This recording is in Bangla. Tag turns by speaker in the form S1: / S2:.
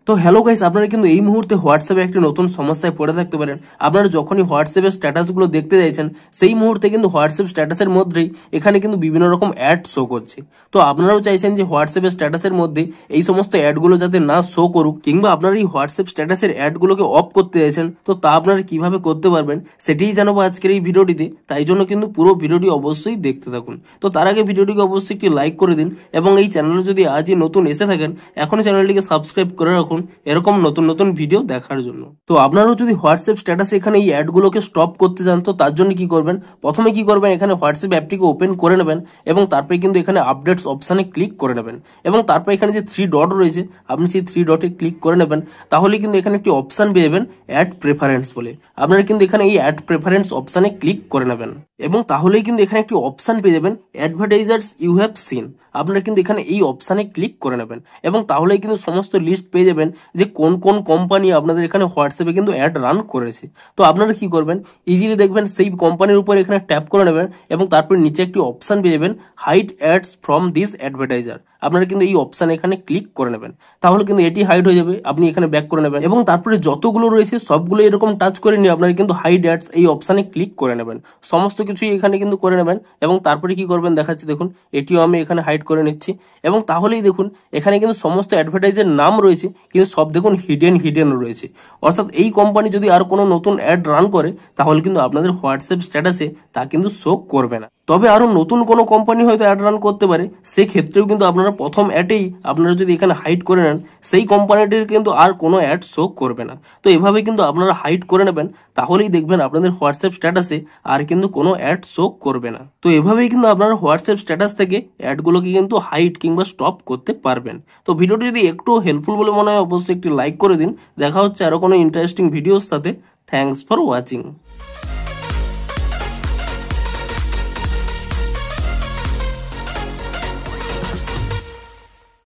S1: তো হ্যালো গাইস, আপনারা কিন্তু এই মুহূর্তে হোয়াটসঅ্যাপে একটি নতুন সমস্যায় পড়ে থাকতে পারেন। আপনারা যখনই হোয়াটসঅ্যাপের স্ট্যাটাসগুলো দেখতে চাইছেন, সেই মুহূর্তে কিন্তু হোয়াটসঅ্যাপ স্ট্যাটাসের মধ্যেই এখানে কিন্তু বিভিন্ন রকম অ্যাড শো করছে। তো আপনারাও চাইছেন যে হোয়াটসঅ্যাপের স্ট্যাটাসের মধ্যে এই সমস্ত অ্যাডগুলো যাতে না শো করুক, কিংবা আপনারা এই হোয়াটসঅ্যাপ স্ট্যাটাসের অ্যাডগুলোকে অফ করতে চাইছেন, তো তা আপনারা কিভাবে করতে পারবেন সেটিই জানাবো আজকের এই ভিডিওটিতে। তাই জন্য কিন্তু পুরো ভিডিওটি অবশ্যই দেখতে থাকুন। তো তার আগে ভিডিওটিকে অবশ্যই একটি লাইক করে দিন, এবং এই চ্যানেলে যদি আজই নতুন এসে থাকেন, এখনই চ্যানেলটিকে সাবস্ক্রাইব করে রাখুন এরকম নতুন নতুন ভিডিও দেখার জন্য। তো আপনারাও যদি হোয়াটসঅ্যাপ স্ট্যাটাসে এখানে এই অ্যাডগুলোকে স্টপ করতে চান, তো তার জন্য কি করবেন, প্রথমে কি করবেন, এখানে হোয়াটসঅ্যাপ অ্যাপটিকে ওপেন করে নেবেন, এবং তারপরে কিন্তু এখানে আপডেটস অপশানে ক্লিক করে নেবেন, এবং তারপরে এখানে যে 3 ডট রয়েছে আপনি সেই 3 ডটে ক্লিক করে নেবেন। তাহলে কিন্তু এখানে একটি অপশান পেয়ে যাবেন অ্যাড প্রেফারেন্স বলে। আপনারা কিন্তু এখানে এই অ্যাড প্রেফারেন্স অপশানে ক্লিক করে নেবেন, এবং তাহলেই কিন্তু এখানে একটি অপশান পেয়ে যাবেন অ্যাডভার্টাইজার্স ইউ হ্যাভ সিন। আপনারা কিন্তু এখানে এই অপশানে ক্লিক করে নেবেন, এবং তাহলেই কিন্তু সমস্ত লিস্ট পেয়ে যাবেন যে কোন কোন কোম্পানি আপনাদের এখানে হোয়াটসঅ্যাপে কিন্তু অ্যাড রান করেছে। তো আপনারা কি করবেন, ইজিলি দেখবেন সেই কোম্পানির উপর এখানে ট্যাপ করে নেবেন, এবং তারপর নিচে একটি অপশান পেয়ে যাবেন hide ads from this advertiser. আপনারা কিন্তু এই অপশান এখানে ক্লিক করে নেবেন, তাহলে কিন্তু এটি হাইড হয়ে যাবে। আপনি এখানে ব্যাক করে নেবেন, এবং তারপরে যতগুলো রয়েছে সবগুলো এরকম টাচ করে নিয়ে আপনারা কিন্তু হাইড অ্যাডস এই অপশানে ক্লিক করে নেবেন। সমস্ত কিছুই এখানে কিন্তু করে নেবেন, এবং তারপরে কি করবেন দেখাচ্ছি, দেখুন এটিও আমি এখানে হাইড করে নিচ্ছি। এবং তাহলেই দেখুন এখানে কিন্তু সমস্ত অ্যাডভার্টাইজের নাম রয়েছে, কিন্তু সব দেখুন হিডেন রয়েছে। অর্থাৎ এই কোম্পানি যদি আর কোনো নতুন অ্যাড রান করে, তাহলে কিন্তু আপনাদের হোয়াটসঅ্যাপ স্ট্যাটাসে তা কিন্তু শো করবে না। তবে আরো নতুন কোনো কোম্পানি হয়তো অ্যাড রান করতে পারে, সেক্ষেত্রেও কিন্তু আপনারা প্রথম অ্যাডেই আপনারা যদি এখানে হাইড করে নেন, সেই কোম্পানিটির কিন্তু আর কোনো অ্যাড শো করবে না। তো এভাবে কিন্তু আপনারা হাইড করে নেবেন, তাহলেই দেখবেন আপনাদের হোয়াটসঅ্যাপ স্ট্যাটাসে আর কিন্তু কোনো অ্যাড শো করবে না। তো এভাবেই কিন্তু আপনারা হোয়াটসঅ্যাপ স্ট্যাটাস থেকে অ্যাডগুলোকে কিন্তু হাইড কিংবা স্টপ করতে পারবেন। তো ভিডিওটি যদি একটু হেল্পফুল বলে মনে হয়, অবশ্যই একটি লাইক করে দিন। দেখা হচ্ছে আরো কোনো ইন্টারেস্টিং ভিডিওর সাথে। Thanks for watching.